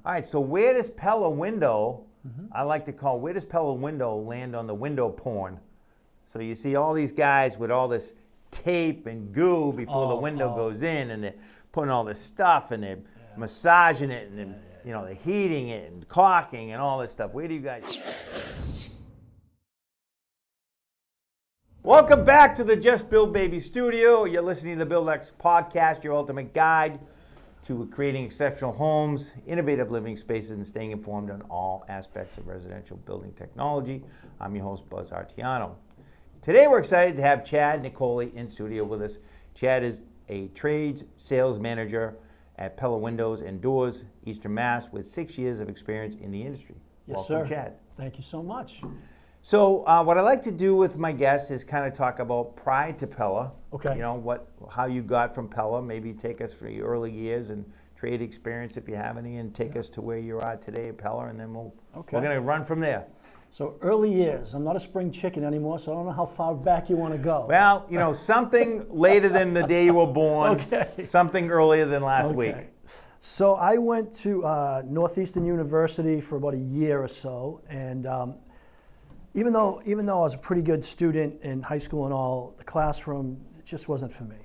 All right, so where does Pella window, I like to call, where does Pella window land on the window porn? So you see all these guys with all this tape and goo before the window goes in, and they're putting all this stuff, and they're massaging it, and then, you know, they're heating it and caulking and all this stuff. Where do you guys? Welcome back to the Just Build Baby studio. You're listening to the BuildX Podcast, your ultimate guide to creating exceptional homes, innovative living spaces, and staying informed on all aspects of residential building technology. I'm your host, Buzz Artiano. Today we're excited to have Chad Nicoli in studio with us. Chad is a trades sales manager at Pella Windows and Doors, Eastern Mass, with 6 years of experience in the industry. Yes, Welcome, sir. Chad. Thank you so much. So what I like to do with my guests is kind of talk about prior to Pella. Okay. You know, how you got from Pella, maybe take us through your early years and trade experience if you have any, and take us to where you are today at Pella, and then we're going to run from there. So early years, I'm not a spring chicken anymore, so I don't know how far back you want to go. Well, you know, something later than the day you were born, something earlier than last week. So I went to Northeastern University for about a year or so, and even though I was a pretty good student in high school and all, the classroom, it just wasn't for me.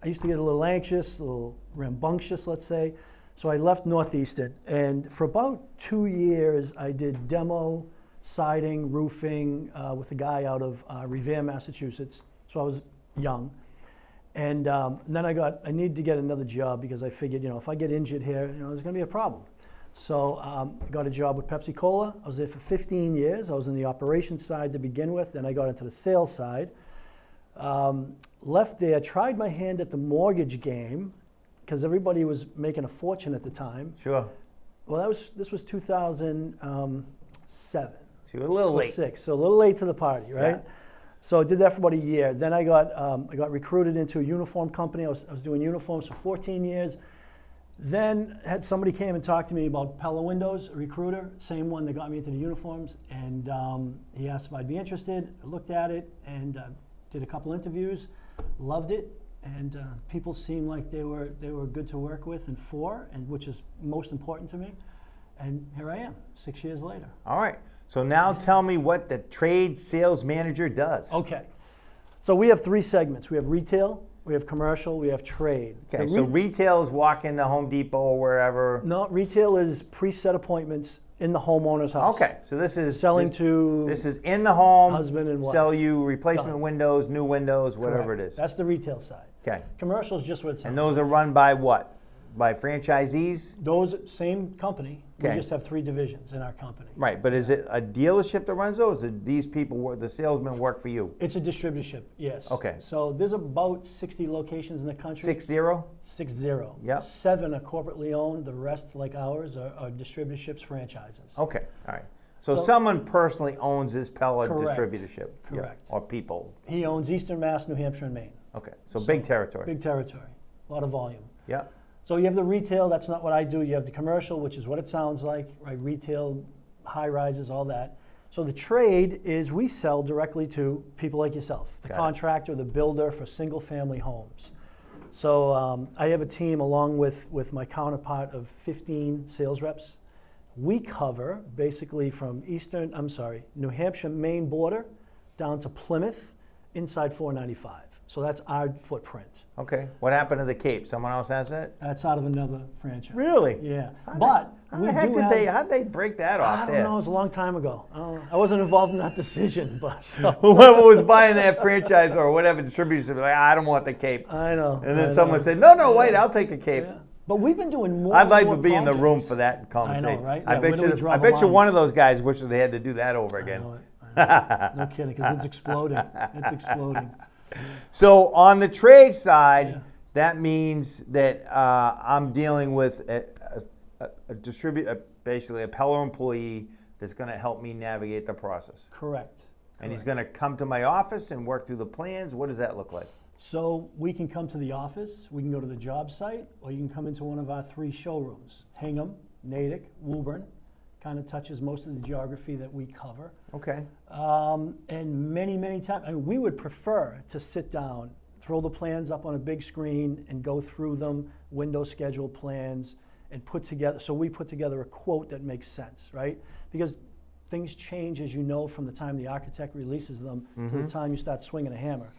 I used to get a little anxious, a little rambunctious, let's say. So I left Northeastern, and for about 2 years, I did demo siding, roofing with a guy out of Revere, Massachusetts. So I was young. And then I needed to get another job because I figured, you know, if I get injured here, you know, there's going to be a problem. So I got a job with Pepsi Cola. I was there for 15 years. I was in the operations side to begin with. Then I got into the sales side. Left there, tried my hand at the mortgage game because everybody was making a fortune at the time. Sure. Well, this was 2007. So you were a little late. So a little late to the party, right? Yeah. So I did that for about a year. Then I got recruited into a uniform company. I was doing uniforms for 14 years. Then had somebody came and talked to me about Pella Windows, a recruiter, same one that got me into the uniforms, and he asked if I'd be interested. I looked at it and did a couple interviews, loved it, and people seemed like they were good to work with and for, and which is most important to me. And here I am, 6 years later. All right. So now tell me what the trade sales manager does. Okay. So we have three segments. We have retail, we have commercial, we have trade. Okay, so retail is walk into Home Depot or wherever. No, retail is preset appointments in the homeowner's house. Okay, so this is this is in the home, husband and wife. Sell you replacement windows, new windows, whatever it is. That's the retail side. Okay. Commercial is just what it sounds. And those are run by what? By franchisees? Those same company. Okay. We just have 3 divisions in our company. Right, but is it a dealership that runs those? Or these people, the salesmen work for you? It's a distributorship, yes. Okay. So there's about 60 locations in the country. 60? 60. Yep. 7 are corporately owned. The rest, like ours, are distributorships, franchises. Okay, all right. So someone personally owns this Pella distributorship? Correct. Yeah. Or people? He owns Eastern Mass, New Hampshire, and Maine. Okay, so big territory. Big territory, a lot of volume. Yeah. So you have the retail, that's not what I do. You have the commercial, which is what it sounds like, right? Retail, high rises, all that. So the trade is we sell directly to people like yourself, the contractor, the builder for single family homes. So I have a team along with my counterpart of 15 sales reps. We cover basically from New Hampshire, Maine border down to Plymouth, inside 495. So that's our footprint. Okay. What happened to the Cape? Someone else has it? That's out of another franchise. Really? Yeah. How'd they break that off there? I don't know. It was a long time ago. I wasn't involved in that decision, but whoever was buying that franchise or whatever distributors would be like, I don't want the Cape. I know. And then someone said, no, wait, I'll take the Cape. Yeah. But we've been doing more. I'd like to be in the room for that conversation. I know, right? I bet you one of those guys wishes they had to do that over again. I know. No kidding, because it's exploding. It's exploding. So on the trade side, that means that I'm dealing with a distributor, basically a Pella employee that's going to help me navigate the process. Correct. And he's going to come to my office and work through the plans. What does that look like? So we can come to the office, we can go to the job site, or you can come into one of our 3 showrooms. Hingham, Natick, Woburn. Kind of touches most of the geography that we cover. Okay. And many, many times, we would prefer to sit down, throw the plans up on a big screen and go through them, window schedule plans, and put together, so we put together a quote that makes sense, right? Because things change, as you know, from the time the architect releases them to the time you start swinging a hammer.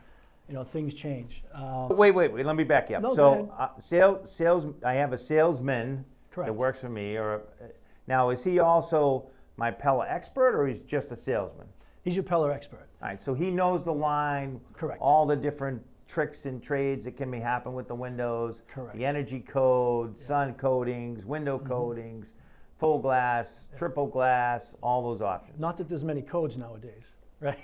Things change. Wait, let me back you up. No, so go I have a salesman Correct. that works for me. Now, is he also my Pella expert, or he's just a salesman? He's your Pella expert. All right, so he knows the line, Correct. all the different tricks and trades that can be happen with the windows, Correct. the energy code, sun coatings, window coatings, full glass, triple glass, all those options. Not that there's many codes nowadays, right?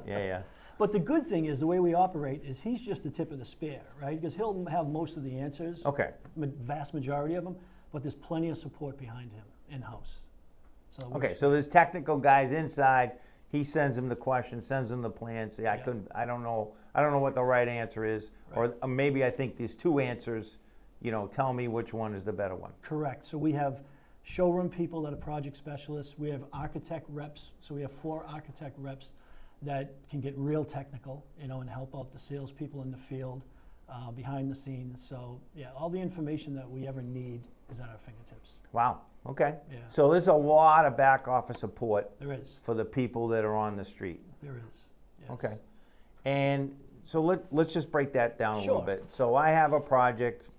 Yeah. But the good thing is the way we operate is he's just the tip of the spear, right? Because he'll have most of the answers, Okay. vast majority of them, but there's plenty of support behind him in-house. Okay, so there's technical guys inside. He sends them the questions, sends them the plans. Say, I don't know what the right answer is, Right. or maybe I think there's two answers. Tell me which one is the better one. Correct. So we have showroom people that are project specialists. We have architect reps. So we have 4 architect reps that can get real technical, and help out the salespeople in the field, behind the scenes. So yeah, all the information that we ever need is at our fingertips. Wow. Okay. Yeah. So there's a lot of back office support There is. for the people that are on the street. There is. Yes. Okay. And so let's just break that down a little Sure. bit. So I have a project.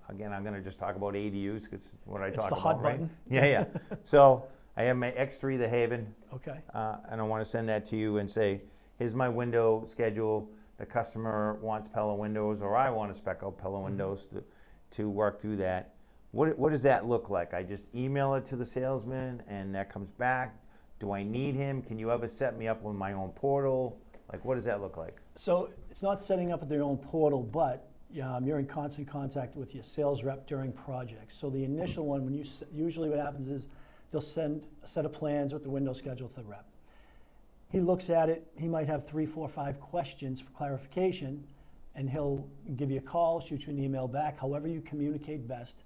Again, I'm going to just talk about ADUs because what I It's talk the about, hot right? button. Yeah. So I have my X3, the Haven. Okay. And I want to send that to you and say, here's my window schedule. The customer wants Pella windows, or I want to spec out Pella windows to work through that. What does that look like? I just email it to the salesman, and that comes back. Do I need him? Can you ever set me up with my own portal? Like, what does that look like? So it's not setting up their own portal, but you're in constant contact with your sales rep during projects. So the initial one, usually what happens is they'll send a set of plans with the window schedule to the rep. He looks at it. He might have 3, 4, 5 questions for clarification, and he'll give you a call, shoot you an email back, however you communicate best.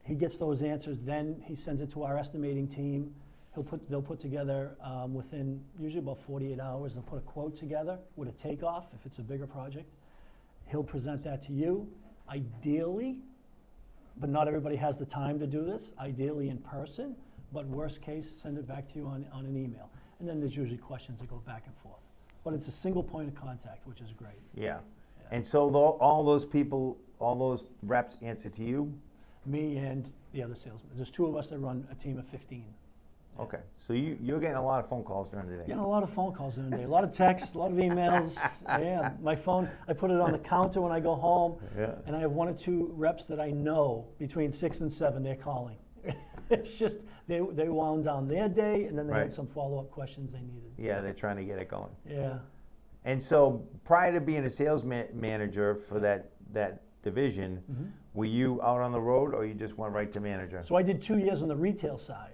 He gets those answers, then he sends it to our estimating team. They'll put together, within usually about 48 hours, they'll put a quote together with a takeoff if it's a bigger project. He'll present that to you, ideally, but not everybody has the time to do this, ideally in person, but worst case, send it back to you on an email. And then there's usually questions that go back and forth. But it's a single point of contact, which is great. Yeah. And so all those people, all those reps answer to you? Me and the other salesman. There's 2 of us that run a team of 15. Okay. So you're getting a lot of phone calls during the day. Getting a lot of phone calls during the day, a lot of texts, a lot of emails. Yeah, my phone, I put it on the counter when I go home, and I have 1 or 2 reps that I know between 6 and 7 they're calling. It's just, they wound down their day, and then they had some follow-up questions they needed. Yeah, they're trying to get it going. Yeah. And so prior to being a sales manager for that division, were you out on the road, or you just went right to manager? So I did 2 years on the retail side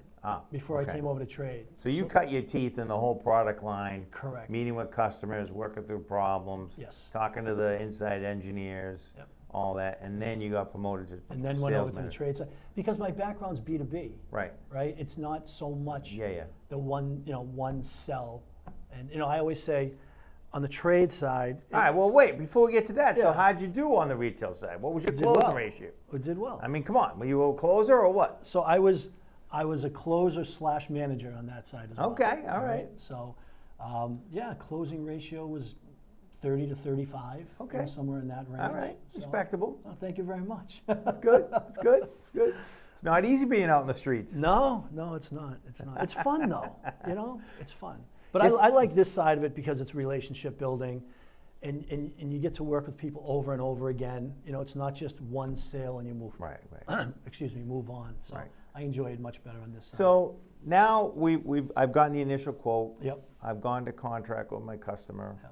before okay. I came over to trade. So you cut your teeth in the whole product line. Correct. Meeting with customers, working through problems. Yes. Talking to the inside engineers. Yep. All that, and then you got promoted to and then went over to the trade side because my background's B2B. Right. Right. It's not so much Yeah. the one sell, and I always say, on the trade side. All right. Well, wait. Before we get to that, so Yeah. how'd you do on the retail side? What was your Did closing well. ratio? We did well. I mean, come on. Were you a closer or what? So I was a closer / manager on that side as well. Okay. All right. So, closing ratio was 30 to 35. Okay. Somewhere in that range. All right. So, Respectable. thank you very much. That's good. That's good. That's good. It's not easy being out in the streets. No, it's not. It's not. It's fun though. It's fun. But I like this side of it because it's relationship building, and you get to work with people over and over again. It's not just one sale and you move. Right. Excuse me, move on. So Right. I enjoy it much better on this side. So now I've gotten the initial quote. Yep. I've gone to contract with my customer. Yep.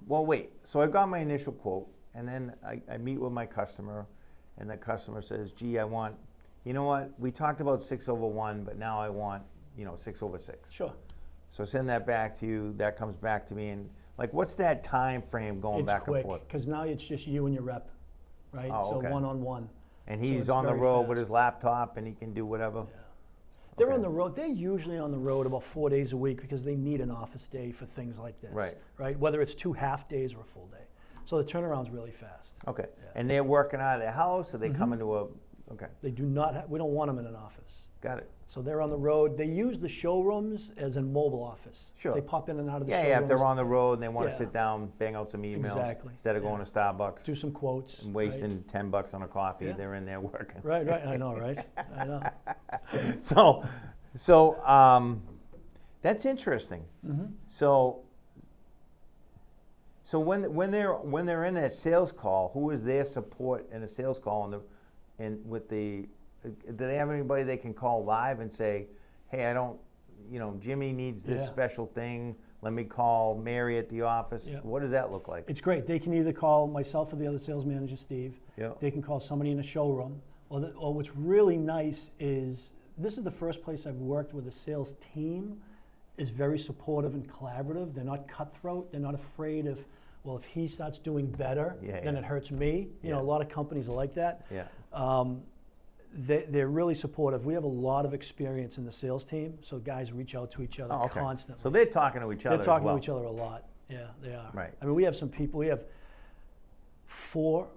Well, wait. So I've got my initial quote, and then I meet with my customer, and the customer says, "Gee, I want, you know what? We talked about 6/1, but now I want, 6/6." Sure. So send that back to you. That comes back to me, and like, what's that time frame going It's back quick, and forth? because now it's just you and your rep, right? Oh, so okay. one-on-one. And So he's it's on the very road fast. with his laptop, and he can do whatever. Yeah. They're Okay. on the road. They're usually on the road about 4 days a week because they need an office day for things like this. Right. Right. Whether it's 2 half days or a full day. So the turnaround's really fast. Okay. Yeah. And they're working out of their house, or they come into Okay. They do not. We don't want them in an office. Got it. So they're on the road. They use the showrooms as a mobile office. Sure. They pop in and out of the Yeah, showrooms. yeah. If they're on the road and they want to Yeah. sit down, bang out some emails Exactly. instead of going to Starbucks Do some quotes. and wasting $10 on a coffee, Yeah. they're in there working. Right. I know, right? I know. So that's interesting. Mm-hmm. So when they're in a sales call, who is their support in a sales call? Do they have anybody they can call live and say, hey, Jimmy needs this Yeah. special thing. Let me call Mary at the office. Yeah. What does that look like? It's great. They can either call myself or the other sales manager, Steve. Yeah. They can call somebody in a showroom. Or what's really nice is this is the first place I've worked with a sales team is very supportive and collaborative. They're not cutthroat. They're not afraid of, well, if he starts doing better, then it hurts me. You know, a lot of companies are like that. Yeah. They're really supportive. We have a lot of experience in the sales team, so guys reach out to each other constantly. So they're talking to each other. They're talking as well. to each other a lot. Yeah, they are. Right. I mean, we have some people. We have five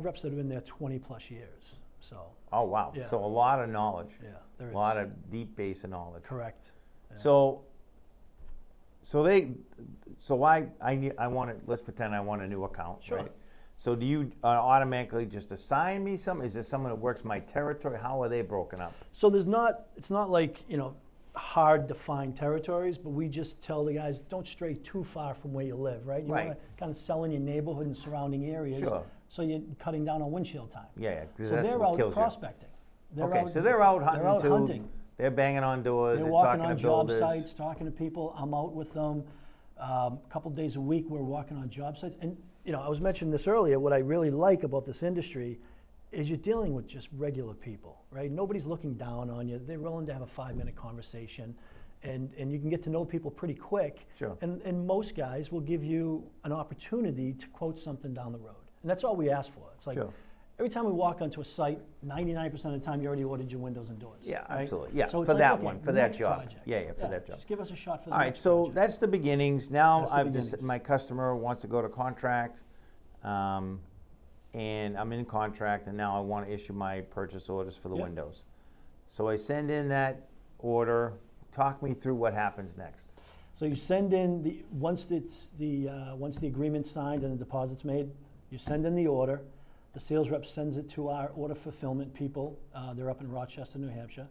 reps that have been there 20 plus years. So. Oh wow. Yeah. So a lot of knowledge. Yeah, there A is. lot of deep base of knowledge. Correct. Yeah. So I want to, let's pretend I want a new account. Sure. Right? So do you automatically just assign me some? Is there someone that works my territory? How are they broken up? So it's not like, hard defined territories, but we just tell the guys, don't stray too far from where you live, right? You Right. want to kind of sell in your neighborhood and surrounding areas. Sure. So you're cutting down on windshield time. Yeah, because So that's they're what out kills prospecting. So they're out hunting They're out too. hunting. They're banging on doors. They're They're walking talking on to job builders. sites, talking to people. I'm out with them a couple days a week. We're walking on job sites. And, I was mentioning this earlier. What I really like about this industry is you're dealing with just regular people, right? Nobody's looking down on you. They're willing to have a 5-minute conversation. And you can get to know people pretty quick. Sure. And most guys will give you an opportunity to quote something down the road. And that's all we ask for. It's like, Sure. every time we walk onto a site, 99% of the time you already ordered your windows and doors. Yeah, right? absolutely. Yeah, So it's for like, that okay, one, for that next job. project. Yeah, for that job. Just give us a shot for the All right, next so project. that's the beginnings. Now That's the I've just, beginnings. my customer wants to go to contract, and I'm in contract, and now I want to issue my purchase orders for the Yep. windows. So I send in that order. Talk me through what happens next. So you send in once the agreement's signed and the deposit's made, you send in the order. The sales rep sends it to our order fulfillment people. They're up in Rochester, New Hampshire.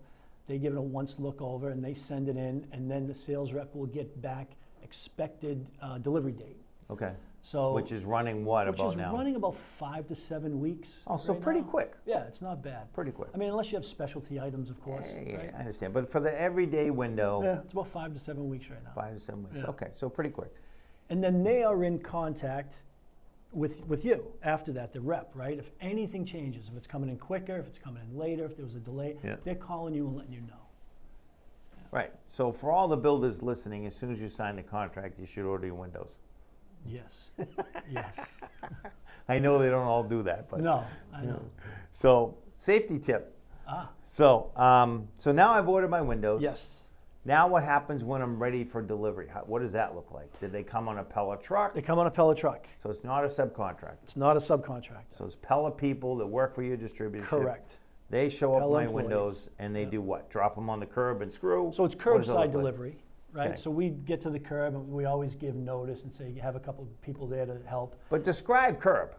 They give it a once look over and they send it in, and then the sales rep will get back expected delivery date. Okay. So Which is running what which about is now? running about 5 to 7 weeks. Oh, so right pretty now. quick. Yeah, it's not bad. Pretty quick. I mean, unless you have specialty items, of course. Yeah, right? I understand. But for the everyday window, Yeah, it's about 5 to 7 weeks right now. 5 to 7 weeks. Yeah. Okay, so pretty quick. And then they are in contact with you after that, the rep, right? If anything changes, if it's coming in quicker, if it's coming in later, if there was a delay, Yeah. they're calling you and letting you know. Right. So for all the builders listening, as soon as you sign the contract, you should order your windows. Yes. Yes. I know they don't all do that, but No, I know. So safety tip. Ah, So now I've ordered my windows. yes. Now what happens when I'm ready for delivery? What does that look like? Did they come on a Pella truck? They come on a Pella truck. So it's not a subcontract. It's not a subcontractor. So it's Pella people that work for your distributorship. Correct. They show up Pella my employees. windows and they do what? Drop them on the curb and screw? So it's What does it look curbside like? delivery, right? Okay. So we get to the curb and we always give notice and say you have a couple of people there to help. But describe curb.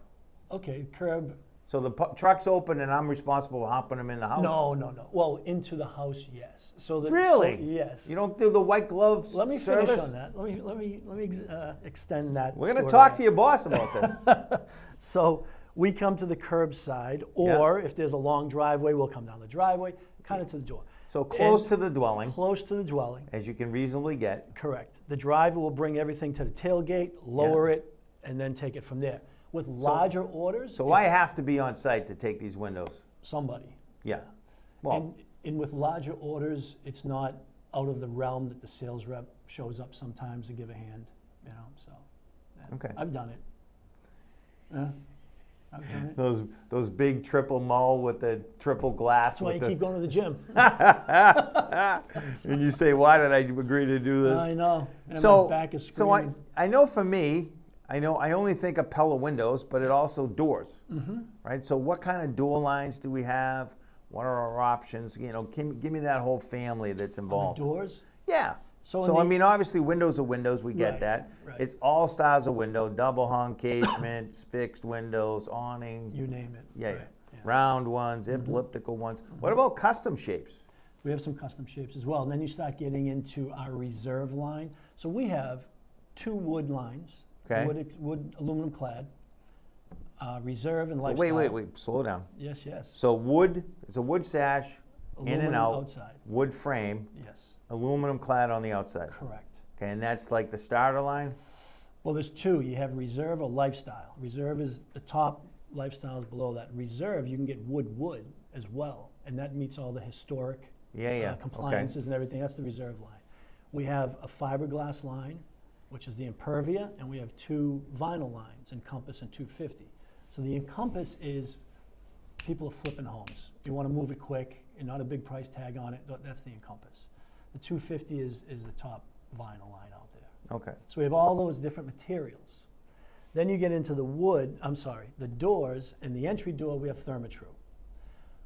Okay, curb. So the truck's open and I'm responsible for hopping them in the house? No. Well, into the house, yes. So Really? So, yes. You don't do the white glove Let me service? finish on that. Let me extend that. We're going to story talk out. to your boss about this. So we come to the curbside, or if there's a long driveway, we'll come down the driveway, kind of to the door. So close And to the dwelling, Close to the dwelling, as you can reasonably get. correct. The driver will bring everything to the tailgate, lower it, and then take it from there. With larger orders, So I have to be on site to take these windows. somebody. Yeah. Well, And with larger orders, it's not out of the realm that the sales rep shows up sometimes to give a hand, so. Yeah. Okay. I've done it. Yeah, I've done it. those big triple mull with the triple glass. That's why you keep going to the gym. And you say, why did I agree to do this? I know. And So, my back is so screaming. I know for me, I know I only think of Pella windows, but it also doors, right? So what kind of door lines do we have? What are our options? You know, give me that whole family that's involved. The doors? Yeah. So So I mean, obviously windows are windows. We get Right, that. right. It's all styles of window: double hung casements, fixed windows, awning. You name it. Yeah, Right, yeah. Round ones, elliptical ones. What about custom shapes? We have some custom shapes as well. And then you start getting into our reserve line. So we have 2 wood lines, Okay. wood aluminum clad, reserve and So lifestyle. wait. Slow down. Yes, yes. So wood, it's a wood sash, in Aluminum and out, outside. wood frame, Yes, aluminum clad on the outside. correct. Okay, and that's like the starter line? Well, there's 2. You have reserve or lifestyle. Reserve is the top, lifestyle is below that. Reserve, you can get wood as well, and that meets all the historic Yeah. compliances and everything. That's the reserve line. We have a fiberglass line, which is the Impervia, and we have 2 vinyl lines, Encompass and 250. So the Encompass is people are flipping homes. You want to move it quick, and not a big price tag on it. That's the Encompass. The 250 is the top vinyl line out there. Okay. So we have all those different materials. Then you get into the the doors, and the entry door we have Therma-Tru.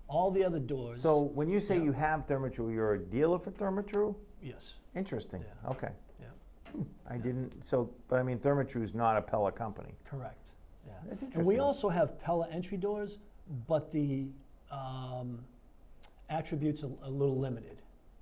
All the other doors. So when you say Yeah. you have Therma-Tru, you're a dealer for Therma-Tru? Yes. Interesting. Yeah. Okay. Yeah. I didn't, but I mean, Therma-Tru is not a Pella company. Correct. Yeah. That's And we interesting. also have Pella entry doors, but the attributes are a little limited.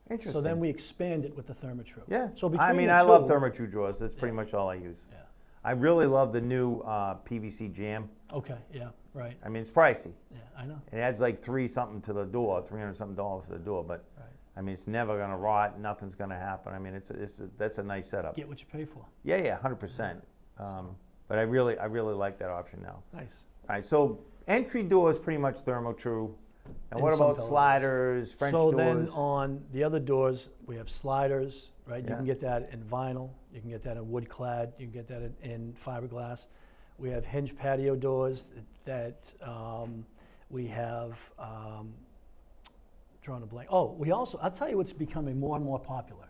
Interesting. So then we expand it with the Therma-Tru. Yeah. So I between mean, the I love two- Therma-Tru drawers. That's pretty Yeah. much all I use. Yeah. I really love the new PVC jam. Okay. Yeah. Right. I mean, it's pricey. Yeah. I know. It adds like $300 something to the door, $300 something to the door, but Right. I mean, it's never gonna rot. Nothing's gonna happen. I mean, that's a nice setup. Get what you pay for. Yeah, 100%. But I really like that option now. Nice. All right, so entry door is pretty much Thermo-Tru. And And what some about Pella sliders, French so doors? then on the other doors, we have sliders, right? You Yeah. can get that in vinyl, you can get that in wood clad, you can get that in fiberglass. We have hinge patio doors that we have, drawing a blank. Oh, we also, I'll tell you what's becoming more and more popular.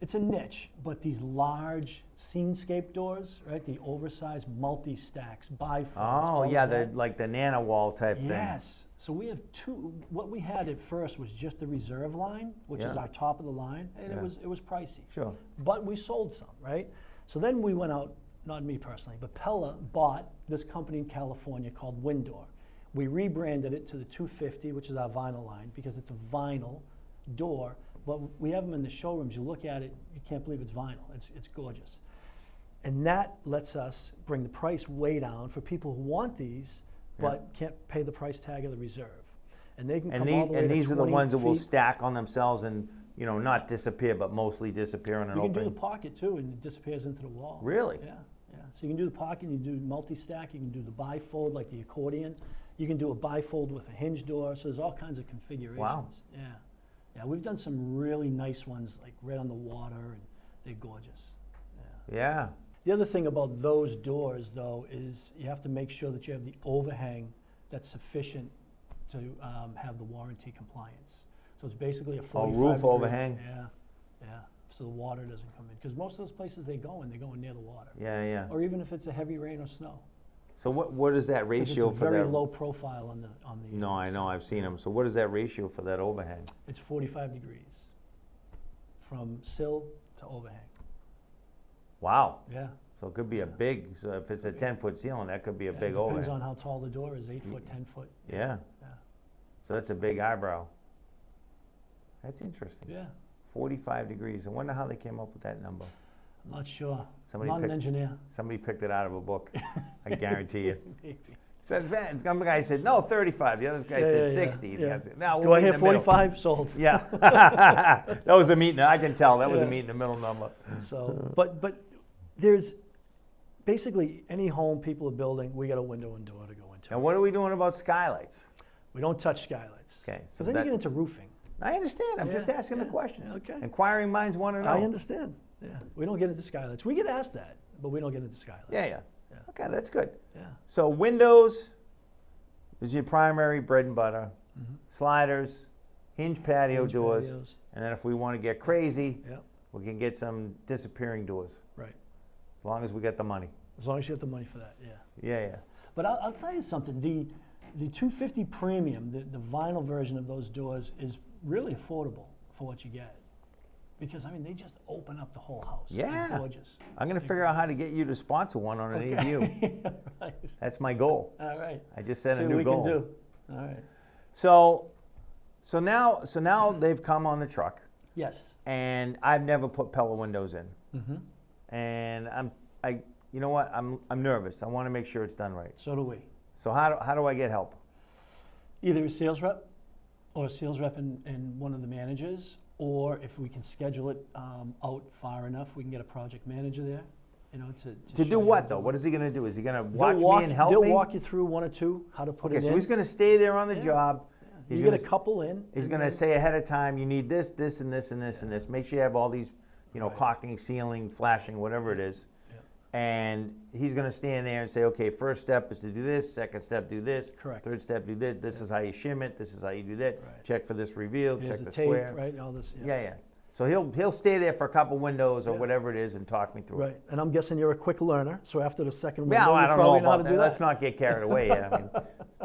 It's a niche, but these large scenescape doors, right? The oversized multi-stacks, bifolds. Oh, all yeah, of that. like the nano wall type thing. Yes. So we have 2. What we had at first was just the reserve line, which is Yeah. our top of the line, and Yeah. it was pricey. Sure. But we sold some, right? So then we went out, not me personally, but Pella bought this company in California called Windor. We rebranded it to the 250, which is our vinyl line, because it's a vinyl door. But we have them in the showrooms. You look at it, you can't believe it's vinyl. It's gorgeous. And that lets us bring the price way down for people who want these, but can't pay the price tag of the reserve. And they can come all the way to these are the 20 ones that will feet. stack on themselves and, you know, not disappear, but mostly disappear in an You can do open. the pocket too, and it disappears into the wall. Really? Yeah, yeah. So you can do the pocket, you can do multi-stack, you can do the bifold like the accordion. You can do a bifold with a hinge door. So there's all kinds of configurations. Wow. Yeah, yeah. We've done some really nice ones, like right on the water, and they're gorgeous. Yeah. Yeah. The other thing about those doors, though, is you have to make sure that you have the overhang that's sufficient to have the warranty compliance. So it's basically a 45 roof degree- overhang? Yeah, yeah. So the water doesn't come in. Because most of those places they're going near the water. Yeah. Or even if it's a heavy rain or snow. So what is that 'Cause ratio it's a for very that? low profile on the. No, I know, I've seen them. So what is that ratio for that overhang? It's 45 degrees from sill to overhang. Wow. Yeah. So it could be a big, so if it's a 10-foot ceiling, that could be a Yeah, big it depends overhang. on how tall the door is, 8 foot, 10 foot. Yeah. Yeah. So that's a big eyebrow. That's interesting. Yeah. 45 degrees. I wonder how they came up with that number. I'm not sure. Somebody I'm not an picked- engineer. Somebody picked it out of a book. I guarantee you. Maybe. Said, one guy said, no, 35. The other guy Yeah, said yeah, 60. yeah. The guy said, no, Do we'll I meet in hear the middle." 45? Sold. Yeah. That was a meet. I can tell. That was a Yeah. meet in the middle number. So, but there's basically any home people are building, we got a window and door to go into. And what are we doing about skylights? We don't touch skylights. Okay. So Because then you get into roofing. I understand. I'm Yeah, just asking the yeah, questions. yeah, okay. Inquiring minds want to know. I understand. Yeah. We don't get into skylights. We get asked that, but we don't get into skylights. Yeah. Yeah. Okay, that's good. Yeah. So windows is your primary bread and butter. Sliders, hinge patio Hinge doors, patios. and then if we want to get crazy, Yeah. we can get some disappearing doors. Right. As long as we get the money. As long as you have the money for that, yeah. Yeah. But I'll tell you something. The 250 Premium, the vinyl version of those doors, is really affordable for what you get. Because I mean, they just open up the whole house. Yeah. They're gorgeous. I'm going to figure out how to get you to sponsor one on an ADU. Right. That's my goal. All right. I just set See a what new we goal. can do. All right. So now they've come on the truck, Yes. and I've never put Pella windows in. Mm-hmm. And you know what? I'm nervous. I want to make sure it's done right. So do we. So how do I get help? Either a sales rep or a sales rep and one of the managers, or if we can schedule it out far enough, we can get a project manager there. You know, To do what though? What is he going to do? Is he going to watch me and help me? They'll walk you through one or two how to put it in. Okay, so he's going to stay there on the job. You get a couple in. He's going to say ahead of time, you need this, this, and this, and this, and this. Make sure you have all these, caulking, sealing, flashing, whatever it is. And he's going to stand there and say, okay, first step is to do this, second step do this, Correct. Third step do this, this is how you shim it, this is how you do that, check for this reveal, Here's check the the tape, square. right? All this. Yeah. So he'll stay there for a couple windows or whatever it is and talk me through it. Right, and I'm guessing you're a quick learner, so after the second window, Yeah, I you don't know probably know how about to that. do Let's that. not get carried away. I mean,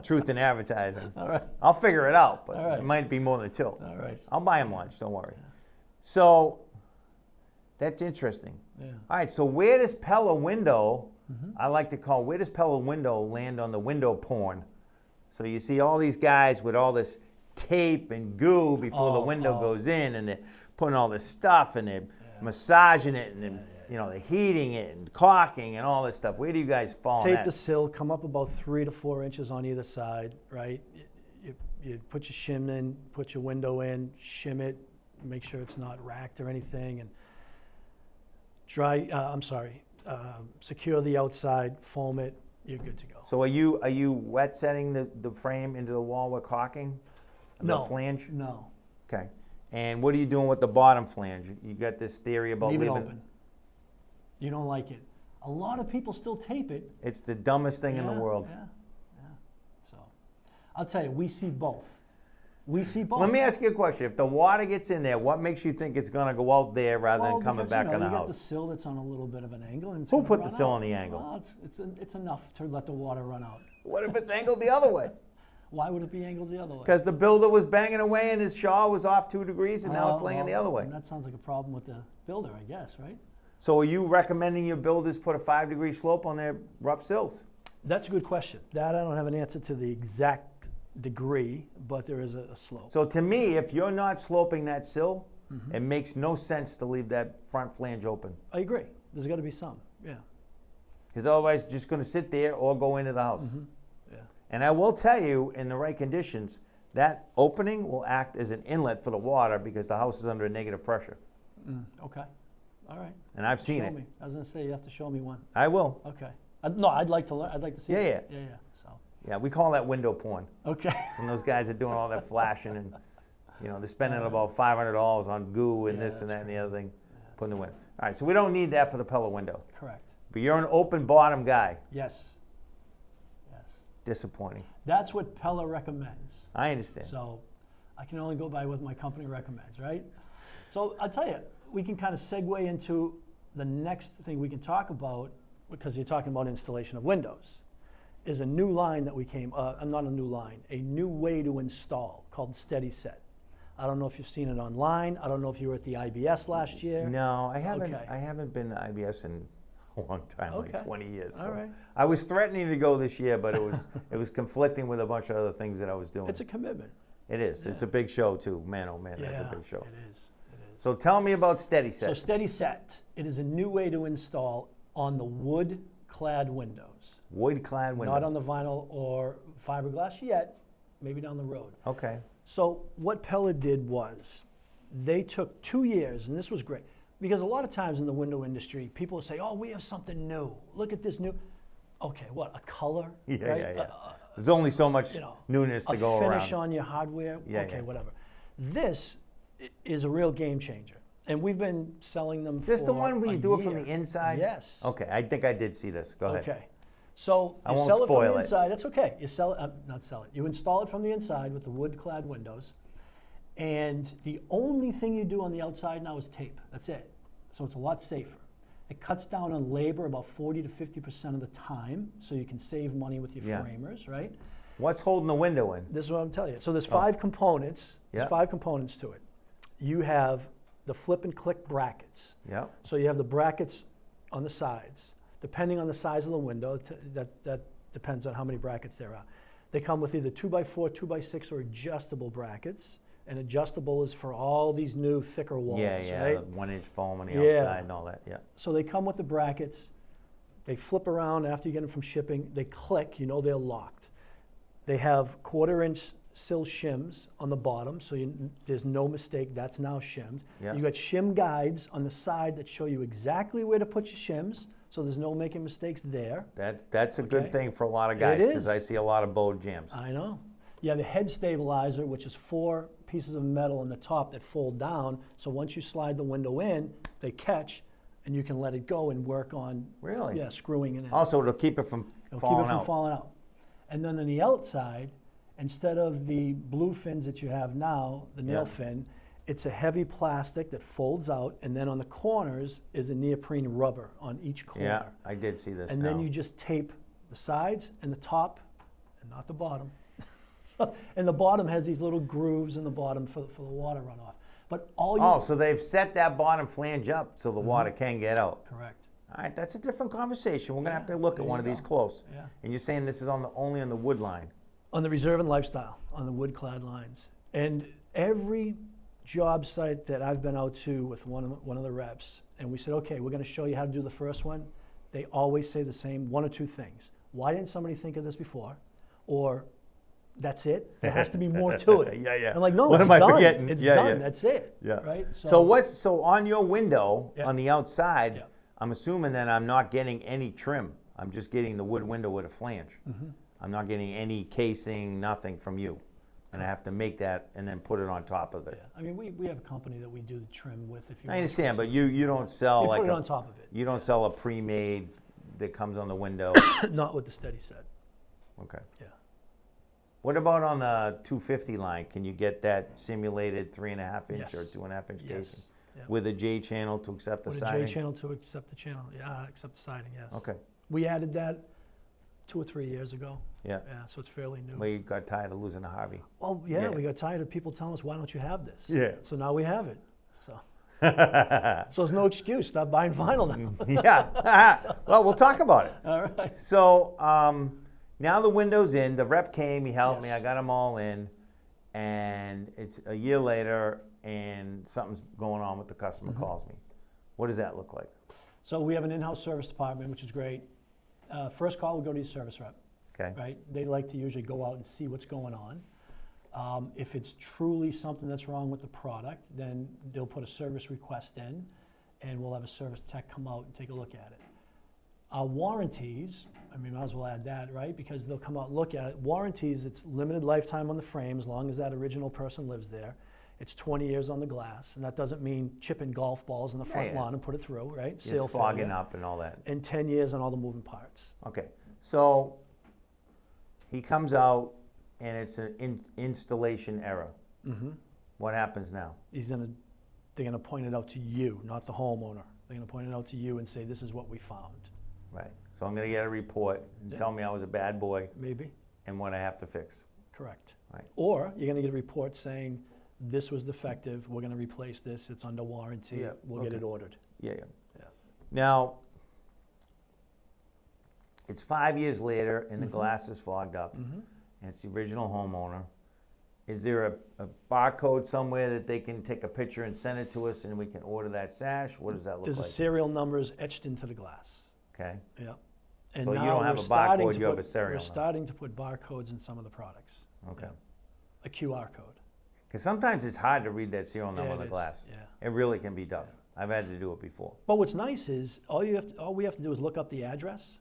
truth in advertising. All right. I'll figure it out, but All right. it might be more than two. All right. I'll buy him lunch, don't worry. So that's interesting. Yeah. All right, so where does Pella window, I like to call, where does Pella window land on the window porn? So you see all these guys with all this tape and goo before the window goes in, and they're putting all this stuff, and they're massaging it, and they're heating it and caulking and all this stuff. Where do you guys fall on Tape that? the sill, come up about 3 to 4 inches on either side, right? You put your shim in, put your window in, shim it, make sure it's not racked or anything, and secure the outside, foam it, you're good to go. So are you wet setting the frame into the wall with caulking? No. The flange? No. Okay. And what are you doing with the bottom flange? You got this theory about Leave it leaving open. You don't like it. A lot of people still tape it. It's the dumbest thing in the world. Yeah. So, I'll tell you, we see both. We see both. Let me ask you a question. If the water gets in there, what makes you think it's going to go out there rather than coming because, back in the you got the house? sill that's on a little bit of an angle. And it's Who gonna put run the sill out. on the angle? Well, it's enough to let the water run out. What if it's angled the other way? Why would it be angled the other way? Because the builder was banging away and his shaw was off 2 degrees and now it's laying the other way. That sounds like a problem with the builder, I guess, right? So are you recommending your builders put a 5-degree slope on their rough sills? That's a good question. That I don't have an answer to the exact degree, but there is a slope. So to me, if you're not sloping that sill, it makes no sense to leave that front flange open. I agree. There's got to be some, yeah. Because otherwise it's just going to sit there or go into the house. Yeah. And I will tell you, in the right conditions, that opening will act as an inlet for the water because the house is under negative pressure. Okay. All right. And I've seen Show it. me. I was going to say you have to show me one. I will. Okay. No, I'd like to learn. I'd like to see it. Yeah. So. Yeah, we call that window porn. Okay. And those guys are doing all that flashing and, they're spending about $500 on goo and this and that and the other thing, putting the window. All right, so we don't need that for the Pella window. Correct. But you're an open bottom guy. Yes. Disappointing. That's what Pella recommends. I understand. So I can only go by what my company recommends, right? So I'll tell you, we can kind of segue into the next thing we can talk about, because you're talking about installation of windows, is a new line that we not a new line, a new way to install called Steady Set. I don't know if you've seen it online. I don't know if you were at the IBS last year. No, I haven't. Okay. I haven't been to IBS in a long time, like 20 years. So All right. I was threatening to go this year, but it was conflicting with a bunch of other things that I was doing. It's a commitment. It is. It's a big show too. Man, oh man, that's a big show. It is. So tell me about Steady Set. So Steady Set, it is a new way to install on the wood-clad windows. Wood-clad windows. Not on the vinyl or fiberglass yet, maybe down the road. Okay. So what Pella did was, they took 2 years, and this was great, because a lot of times in the window industry, people say, oh, we have something new. Look at this new. Okay, what, a color? Yeah, right? yeah. There's only so much You know, newness to go a finish around. on your hardware? Yeah, okay, yeah. whatever. This is a real game changer. And we've been selling them Is this for the one where you a do it from year. the inside? Yes. Okay, I think I did see this. Go ahead. Okay. So I you won't sell it spoil from it. the inside. That's okay. You sell it, not sell it. You install it from the inside with the wood-clad windows. And the only thing you do on the outside now is tape. That's it. So it's a lot safer. It cuts down on labor about 40 to 50% of the time, so you can save money with your framers, right? What's holding the window in? This is what I'm telling you. So there's 5 components. There's 5 components to it. You have the flip and click brackets. Yeah. So you have the brackets on the sides. Depending on the size of the window, that depends on how many brackets there are. They come with either 2x4, 2x6, or adjustable brackets. And adjustable is for all these new thicker walls, right? The 1-inch foam on the outside and all that, So they come with the brackets. They flip around after you get them from shipping. They click, you know they're locked. They have 1/4-inch sill shims on the bottom, so there's no mistake, that's now shimmed. Yeah. You got shim guides on the side that show you exactly where to put your shims, so there's no making mistakes there. That's a good thing for a lot of guys, because I see a lot of bowed jams. I know. You have a head stabilizer, which is 4 pieces of metal on the top that fold down, so once you slide the window in, they catch, and you can let it go and work on screwing it in. Also, it'll keep it from falling out. And then on the outside, instead of the blue fins that you have now, the nail fin, it's a heavy plastic that folds out, and then on the corners is a neoprene rubber on each corner. Yeah, I did see this. And then you just tape the sides and the top, and not the bottom. And the bottom has these little grooves in the bottom for the water runoff. But so they've set that bottom flange up so the water can get out. Correct. All right, that's a different conversation. We're going to have to look at one of these close. Yeah. And you're saying this is only on the wood line. On the Reserve and Lifestyle, on the wood-clad lines. And every job site that I've been out to with one of the reps, and we said, okay, we're going to show you how to do the first one, they always say the same 1 or 2 things. Why didn't somebody think of this before? Or, that's it? There has to be more to it. I'm like, no, what it's am I done. forgetting? It's done. That's it. Right? So on your window, on the outside, I'm assuming that I'm not getting any trim. I'm just getting the wood window with a flange. I'm not getting any casing, nothing from you. And I have to make that and then put it on top of it. I mean, we have a company that we do the trim with. If you I understand, but you don't sell put it on top of it. You don't sell a pre-made that comes on the window. Not with the steady set. Okay. Yeah. What about on the 250 line? Can you get that simulated 3.5-inch or 2.5-inch casing with a J channel to accept the siding? With a J channel to accept the channel, accept the siding, yes. Okay. We added that 2 or 3 years ago. Yeah. So it's fairly new. Well, you got tired of losing a Harvey. Well, we got tired of people telling us, why don't you have this? Yeah. So now we have it. So it's no excuse. Stop buying vinyl now. Well, we'll talk about it. All right. So now the window's in. The rep came. He helped me. I got them all in. And it's a year later, and something's going on with the customer calls me. What does that look like? So we have an in-house service department, which is great. First call will go to your service rep. Okay. Right? They like to usually go out and see what's going on. If it's truly something that's wrong with the product, then they'll put a service request in, and we'll have a service tech come out and take a look at it. Our warranties, I mean, might as well add that, right? Because they'll come out and look at it. Warranties, it's limited lifetime on the frame as long as that original person lives there. It's 20 years on the glass, and that doesn't mean chipping golf balls in the front lawn and put it through, right? It's fogging up and all that. And 10 years on all the moving parts. Okay, so he comes out, and it's an installation error. What happens now? They're gonna point it out to you, not the homeowner. They're gonna point it out to you and say, this is what we found. Right. So I'm gonna get a report and tell me I was a bad boy. Maybe. And what I have to fix. Correct. Right. Or you're gonna get a report saying, this was defective, we're gonna replace this, it's under warranty, we'll get it ordered. Yeah. Now, it's 5 years later and the glass is fogged up. And it's the original homeowner. Is there a barcode somewhere that they can take a picture and send it to us and we can order that sash? What does that look like? There's a serial numbers etched into the glass. Okay. Yeah. And so now you don't have a barcode, you have a serial number. We're starting to put barcodes in some of the products. Okay. A QR code. Because sometimes it's hard to read that serial number on the glass. Yeah. It really can be tough. I've had to do it before. But what's nice is all we have to do is look up the address,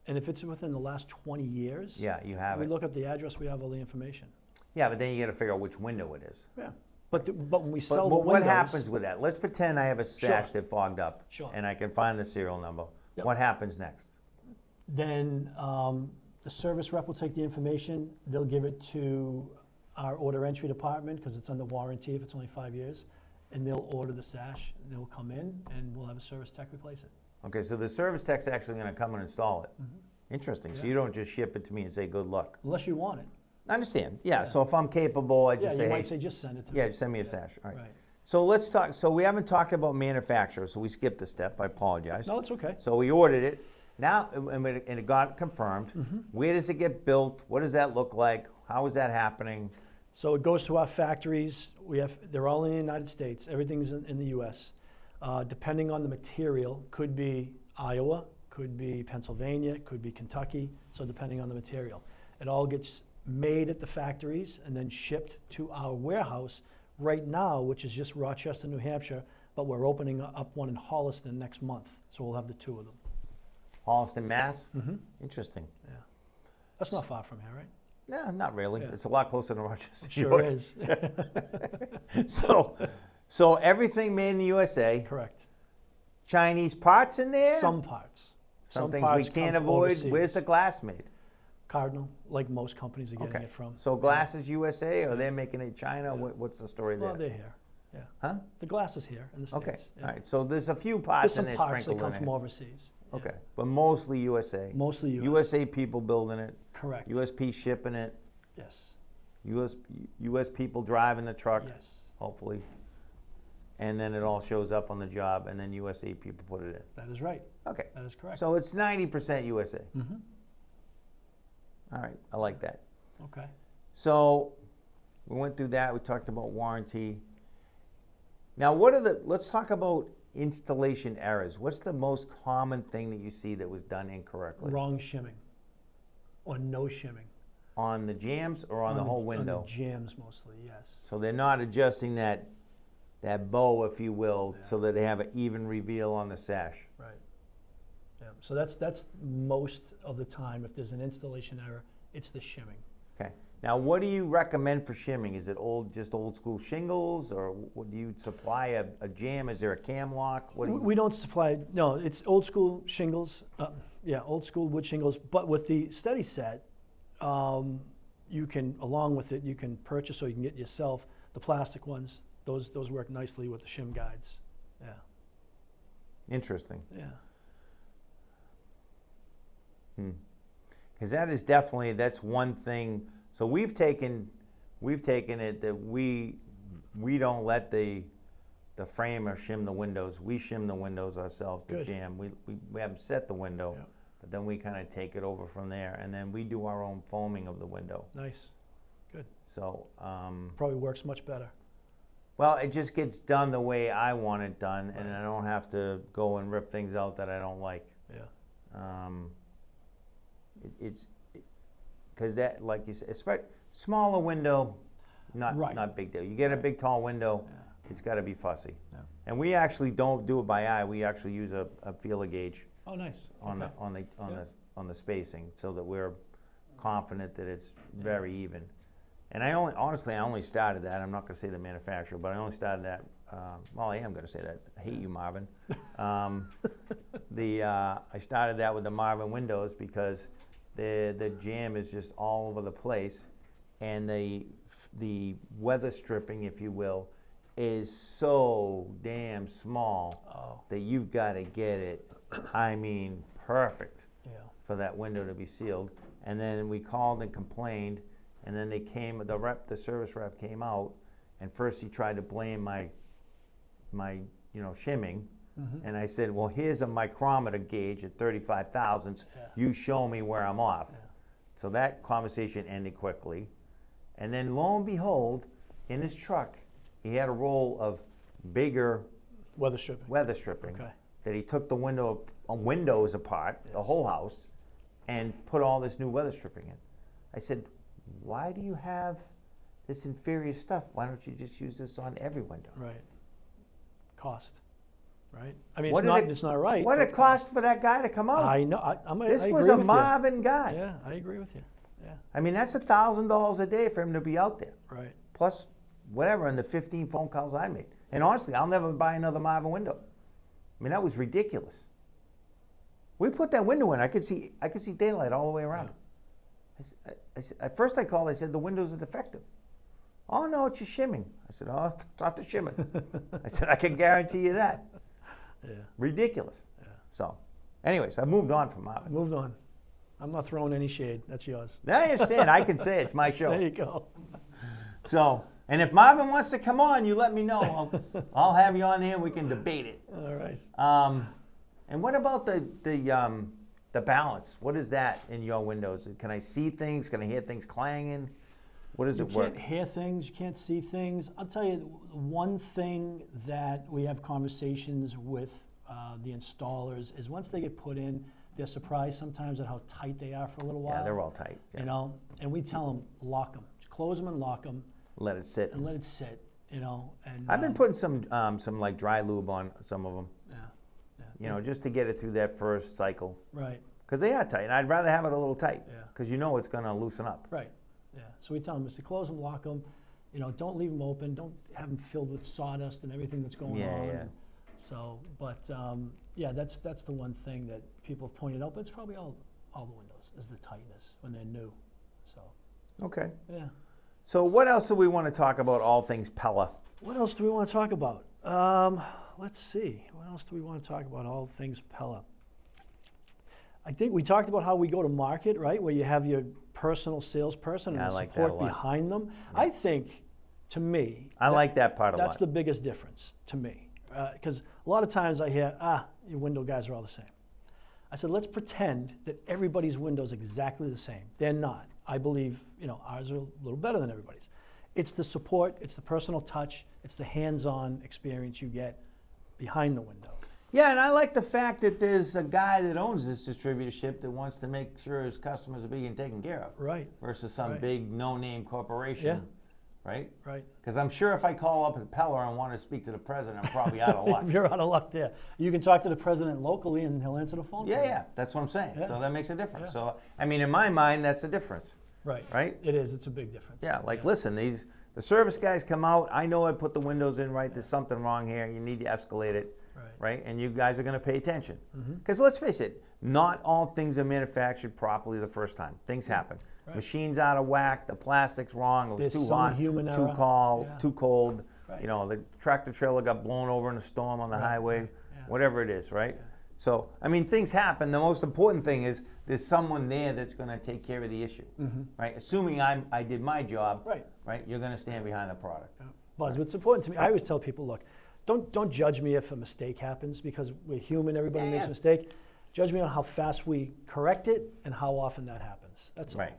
and if it's within the last 20 years, you have we it. look up the address, we have all the information. Yeah, but then you got to figure out which window it is. Yeah. But when we sell the what windows, happens with that? Let's pretend I have a sash that fogged up, and I can find the serial number. Yep. What happens next? Then the service rep will take the information. They'll give it to our order entry department because it's under warranty if it's only 5 years, and they'll order the sash. They'll come in, and we'll have a service tech replace it. Okay, so the service tech's actually going to come and install it. Interesting. So you don't just ship it to me and say good luck. Unless you want it. I understand. Yeah. So if I'm capable, I just Yeah, say, you hey, might say just send it to me. yeah, send me a sash. All right. Right. So let's talk. So we haven't talked about manufacturers, so we skipped a step. I apologize. No, it's okay. So we ordered it. Now, and it got confirmed. Where does it get built? What does that look like? How is that happening? So it goes to our factories. They're all in the United States. Everything's in the U.S. Depending on the material, could be Iowa, could be Pennsylvania, could be Kentucky. So depending on the material, it all gets made at the factories and then shipped to our warehouse right now, which is just Rochester, New Hampshire. But we're opening up one in Holliston next month, so we'll have the two of them. Holliston, Mass. Interesting. Yeah, that's not far from here, right? No, not really. Yeah. It's a lot closer to Rochester. New Sure York. is. So everything made in the USA. Correct. Chinese parts in there. Some parts. Some things parts we can't come from avoid. overseas. Where's the glass made? Cardinal, like most companies are getting it from. So glass is USA, or they're making it in China? Yeah. What's the story there? Well, they're here. Yeah. Huh? The glass is here in the States. Okay. Yeah. All right. So there's a few There's parts some in there parts that sprinkled come in from there. overseas. Yeah. Okay. But mostly USA. Mostly US. USA people building it. Correct. USP shipping it. Yes. US people driving the truck. Yes. Hopefully. And then it all shows up on the job, and then USA people put it in. That is right. Okay. That is correct. So it's 90% USA. Mm-hmm. All right. I like that. Okay. So we went through that. We talked about warranty. Now, let's talk about installation errors. What's the most common thing that you see that was done incorrectly? Wrong shimming, or no shimming. On the jambs or on the whole window? On the jambs mostly, yes. So they're not adjusting that bow, if you will, Yeah. so that they have an even reveal on the sash. Right. Yeah. So that's most of the time. If there's an installation error, it's the shimming. Okay. Now, what do you recommend for shimming? Is it just old school shingles, or do you supply a jam? Is there a cam lock? What do you... We don't supply. No, it's old school shingles. Yeah, old school wood shingles. But with the steady set, you can, along with it, you can purchase or you can get yourself the plastic ones. Those work nicely with the shim guides. Yeah. Interesting. Yeah. Because that is definitely, that's one thing. So we've taken it that we don't let the framer shim the windows. We shim the windows ourselves, the Good. jam. We have them set the window, Yep. but then we kind of take it over from there, and then we do our own foaming of the window. Nice. Good. So, Probably works much better. well, it just gets done the way I want it done, and I don't have to go and rip things out that I don't like. Yeah. It's because that, like you said, smaller window, not big deal. You get a big tall window, it's got to be fussy. Yeah. And we actually don't do it by eye. We actually use a feeler gauge Oh, nice. on Okay. the spacing, so that we're confident that it's very even. And I only started that. I'm not going to say the manufacturer, but I only started that. Well, I am going to say that. I hate you, Marvin. I started that with the Marvin windows because the jam is just all over the place, and the weather stripping, if you will, is so damn small that you've got to get it, I mean, perfect for that window to be sealed. And then we called and complained, and then the service rep came out, and first he tried to blame my shimming. And I said, well, here's a micrometer gauge at 35 thousandths. You show me where I'm off. So that conversation ended quickly. And then lo and behold, in his truck, he had a roll of bigger Weather stripping. Okay. that he took the windows apart, the whole house, and put all this new weather stripping in. I said, why do you have this inferior stuff? Why don't you just use this on every window? Right. Cost. Right. I mean, What it's not right. What did it cost for that guy to come out? I know. This I was agree a with Marvin guy. you. Yeah, I agree with you. Yeah. I mean, that's $1,000 a day for him to be out there. Right. Plus whatever, and the 15 phone calls I made. And honestly, I'll never buy another Marvin window. I mean, that was ridiculous. We put that window in. I could see daylight all the way around. At first I called, I said, the windows are defective. Oh, no, it's your shimming. I said, oh, it's not the shimming. I said, I can guarantee you that. Yeah. Ridiculous. Yeah. So, anyways, I've moved on from Marvin. Moved on. I'm not throwing any shade. That's yours. I understand. I can say it's my show. There you go. So, and if Marvin wants to come on, you let me know. I'll have you on there and we can debate it. All right. And what about the balance? What is that in your windows? Can I see things? Can I hear things clanging? What does it work? You can't hear things. You can't see things. I'll tell you one thing that we have conversations with the installers is once they get put in, they're surprised sometimes at how tight they are for a little while. Yeah, they're all tight. Yeah. You know, and we tell them lock them, close them and lock them. Let it sit. And let it sit. You know, and I've been putting some like dry lube on some of them. Yeah. You know, just to get it through that first cycle. Right. Because they are tight, and I'd rather have it a little tight. Yeah. Because you know it's going to loosen up. Right. Yeah. So we tell them is to close them, lock them. You know, don't leave them open. Don't have them filled with sawdust and everything that's going on. Yeah. So, but yeah, that's the one thing that people have pointed out. But it's probably all the windows is the tightness when they're new. So. Okay. Yeah. So what else do we want to talk about? All things Pella. What else do we want to talk about? Let's see. What else do we want to talk about? All things Pella. I think we talked about how we go to market, right? Where you have your personal salesperson and the like support that a lot. behind them. Yeah. I think, to me, I like that part a lot. That's the biggest difference to me. Because a lot of times I hear, your window guys are all the same. I said, let's pretend that everybody's window's exactly the same. They're not. I believe, ours are a little better than everybody's. It's the support, it's the personal touch, it's the hands-on experience you get behind the window. Yeah, and I like the fact that there's a guy that owns this distributorship that wants to make sure his customers are being taken care of. Right. Versus some Right. big no-name corporation. Yeah. Right? Right. Because I'm sure if I call up at Pella and want to speak to the president, I'm probably out of luck. You're out of luck there. You can talk to the president locally and he'll answer the phone. Yeah, that's what I'm saying. Yeah. So that makes a difference. Yeah. So, I mean, in my mind, that's the difference. Right. Right? It is. It's a big difference. Yeah, listen, the service guys come out. I know I put the windows in right. There's something wrong here. You need to escalate it. Right? And you guys are going to pay attention. Because let's face it, not all things are manufactured properly the first time. Things happen. Right. Machines out of whack, the plastic's wrong, it was There's too some hot, human too error. cold, Yeah. too cold. Right. The tractor trailer got blown over in a storm on the highway, Yeah. whatever it is, right? Yeah. So, I mean, things happen. The most important thing is there's someone there that's going to take care of the issue, right? Assuming I did my job, right? You're going to stand behind the product. Yeah. Buzz, what's important to me, I always tell people, look, don't judge me if a mistake happens because we're human, everybody makes a mistake. Judge me on how fast we correct it and how often that happens. That's all. Right.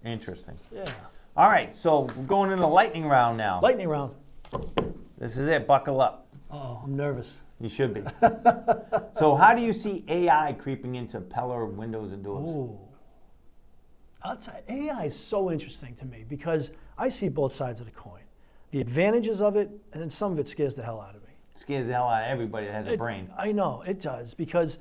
Interesting. Yeah. All right, so we're going into the lightning round now. Lightning round. This is it. Buckle up. Oh, I'm nervous. You should be. So how do you see AI creeping into Pella windows and doors? Ooh. I'll tell you, AI is so interesting to me because I see both sides of the coin. The advantages of it, and then some of it scares the hell out of me. Scares the hell out of everybody that has a brain. I know, it does, because,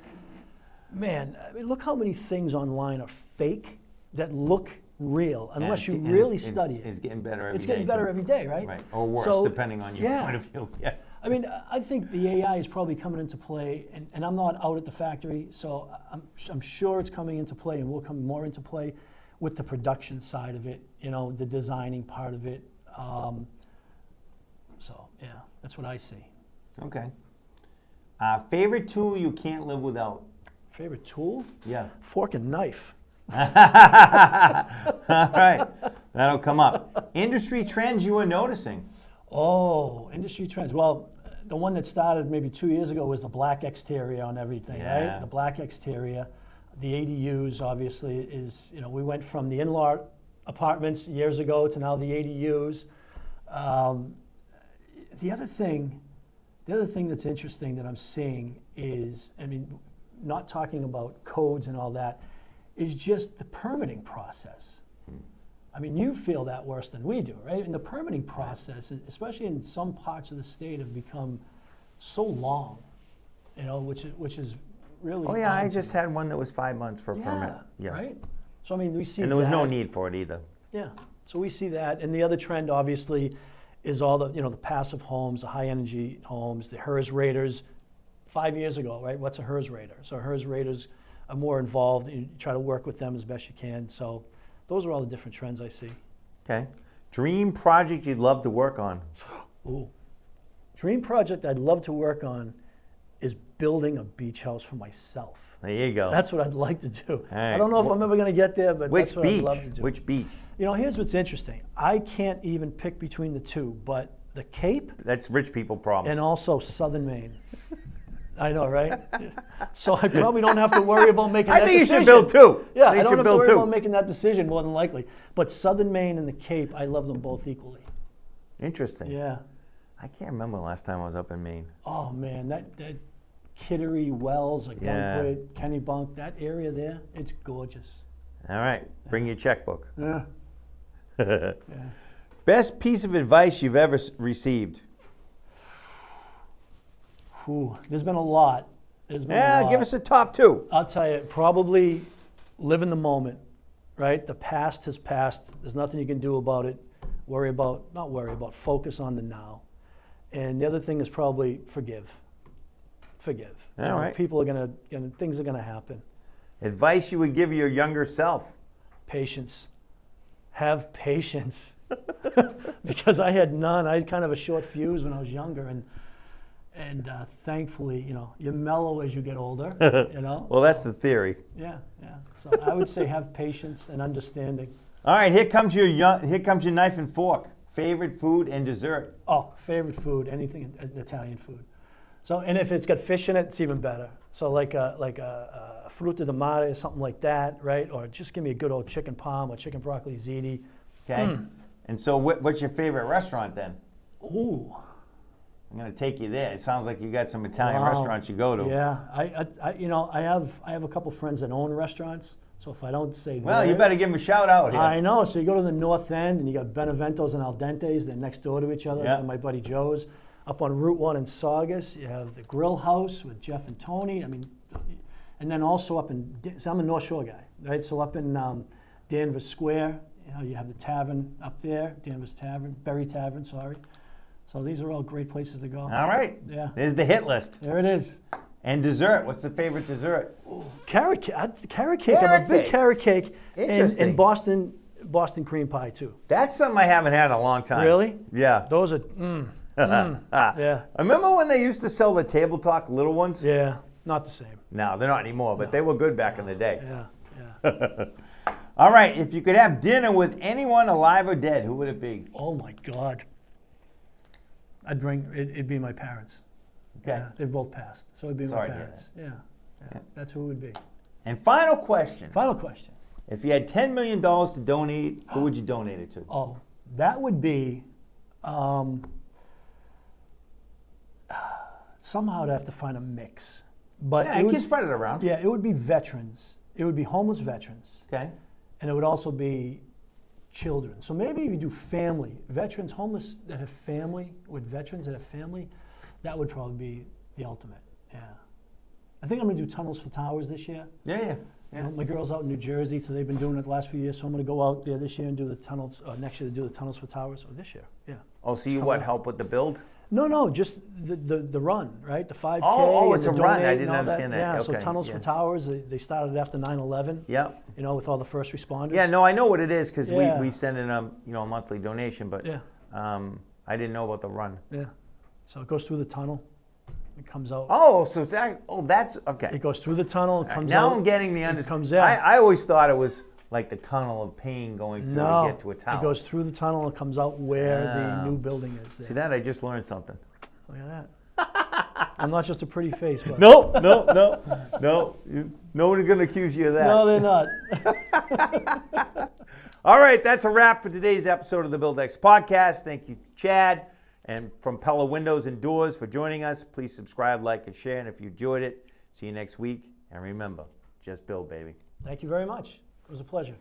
man, I mean, look how many things online are fake that look real, unless you really study it. It's getting better every day. It's getting better every day, right? Right, or worse, depending on your point of view. Yeah. I mean, I think the AI is probably coming into play, and I'm not out at the factory, so I'm sure it's coming into play and will come more into play with the production side of it, the designing part of it. So, yeah, that's what I see. Okay. Favorite tool you can't live without? Favorite tool? Yeah. Fork and knife. All right. That'll come up. Industry trends you were noticing? Oh, industry trends. Well, the one that started maybe 2 years ago was the black exterior on everything, right? The black exterior. The ADUs, obviously, is, we went from the in-law apartments years ago to now the ADUs. The other thing that's interesting that I'm seeing is, not talking about codes and all that, is just the permitting process. You feel that worse than we do, right? And the permitting process, especially in some parts of the state, have become so long, which is really. Oh yeah, I just had one that was 5 months for a permit. Yeah, right. So we see. And there was no need for it either. Yeah. So we see that, and the other trend, obviously, is all the the passive homes, the high energy homes, the HERS raters. 5 years ago, right? What's a HERS rater? So HERS raters are more involved. You try to work with them as best you can. So those are all the different trends I see. Okay. Dream project you'd love to work on? Ooh. Dream project I'd love to work on is building a beach house for myself. There you go. That's what I'd like to do. right. I don't know if I'm ever going to get there, but Which that's what beach? I'd love to do. Which beach? You know, here's what's interesting. I can't even pick between the two, but the Cape That's rich people problems. and also Southern Maine. I know, right? So I probably don't have to worry about making that decision. I think you should build two. Yeah, I think I you don't should have to build worry two. about making that decision, more than likely. But Southern Maine and the Cape, I love them both equally. Interesting. Yeah. I can't remember the last time I was up in Maine. Oh, man, that Kittery, Wells, like Yeah. Bunkwood, Kennebunk, that area there, it's gorgeous. All right, bring your checkbook. Yeah. Best piece of advice you've ever received? Whew, there's been a lot. There's been a Yeah, lot. give us a top two. I'll tell you, probably live in the moment, right? The past has passed. There's nothing you can do about it. Focus on the now. And the other thing is probably forgive. Forgive. You know, right. People are things are gonna happen. Advice you would give your younger self? Patience. Have patience. Because I had none. I had kind of a short fuse when I was younger, and thankfully, you know, you mellow as you get older. You know. Well, that's the theory. Yeah. So I would say have patience and understanding. All right, here comes your knife and fork. Favorite food and dessert? Oh, favorite food, anything Italian food. So, and if it's got fish in it, it's even better. So like a fruta di mare or something like that, right? Or just give me a good old chicken palm or chicken broccoli ziti. Okay. And so what's your favorite restaurant then? Ooh. I'm going to take you there. It sounds like you got some Italian Wow. restaurants you go to. Yeah, I have a couple friends that own restaurants. So if I don't say Well, you theirs- better give them a shout out here. I know. So you go to the North End and you got Benevento's and Al Dente's. They're next door to each other. Yeah. And my buddy Joe's. Up on Route 1 in Saugus, you have the Grill House with Jeff and Tony. I mean, and then also up in, so I'm a North Shore guy, right? So up in Danvers Square, you know, you have the tavern up there, Danvers Tavern, Berry Tavern, sorry. So these are all great places to go. All right. Yeah. There's the hit list. There it is. And dessert. What's the favorite dessert? Carrot cake. I'm a Carrot big cake. carrot cake. Interesting. And Boston cream pie too. That's something I haven't had in a long time. Really? Yeah. Those are, yeah. I remember when they used to sell the table talk little ones? Yeah, not the same. No, they're not anymore, but they were good back in the day. Yeah. All right, if you could have dinner with anyone alive or dead, who would it be? Oh my God. It'd be my parents. Okay. Yeah, they've both passed. So it'd be Sorry my to hear parents. Yeah. That's who it would be. And final question. Final question. If you had $10 million to donate, who would you donate it to? Oh, that would be, somehow I'd have to find a mix. But Yeah, you can spread it around. Yeah, it would be veterans. It would be homeless veterans. Okay. And it would also be children. So maybe if you do family, veterans, homeless that have family, with veterans that have family, that would probably be the ultimate. Yeah. I think I'm going to do Tunnels for Towers this year. Yeah. You know, my girl's out in New Jersey, so they've been doing it the last few years. So I'm going to go out there this year and do the tunnels, next year to do the Tunnels for Towers, or this year, yeah. Oh, so you what, help with the build? No, just the run, right? The 5K. Oh, and it's a the run. I donate didn't and all understand that. Yeah, Okay, so Tunnels yeah. for Towers, they started after 9/11. Yeah. You know, with all the first responders. Yeah, no, I know what it is because Yeah. we send in a monthly donation, but Yeah. I didn't know about the run. Yeah. So it goes through the tunnel. It comes out. Oh, so it's that's okay. It goes through the tunnel. It comes Now out. I'm getting the It understanding. comes out. I always thought it was like the tunnel of pain going through No, to get to a tower. it goes through the tunnel and comes out where Ah. the new building is. There. See that? I just learned something. Look at that. I'm not just a pretty face, but No. No one's going to accuse you of that. no, they're not. All right, that's a wrap for today's episode of the BuildX Podcast. Thank you, Chad, and from Pella Windows and Doors for joining us. Please subscribe, like, and share. And if you enjoyed it, see you next week. And remember, just build, baby. Thank you very much. It was a pleasure.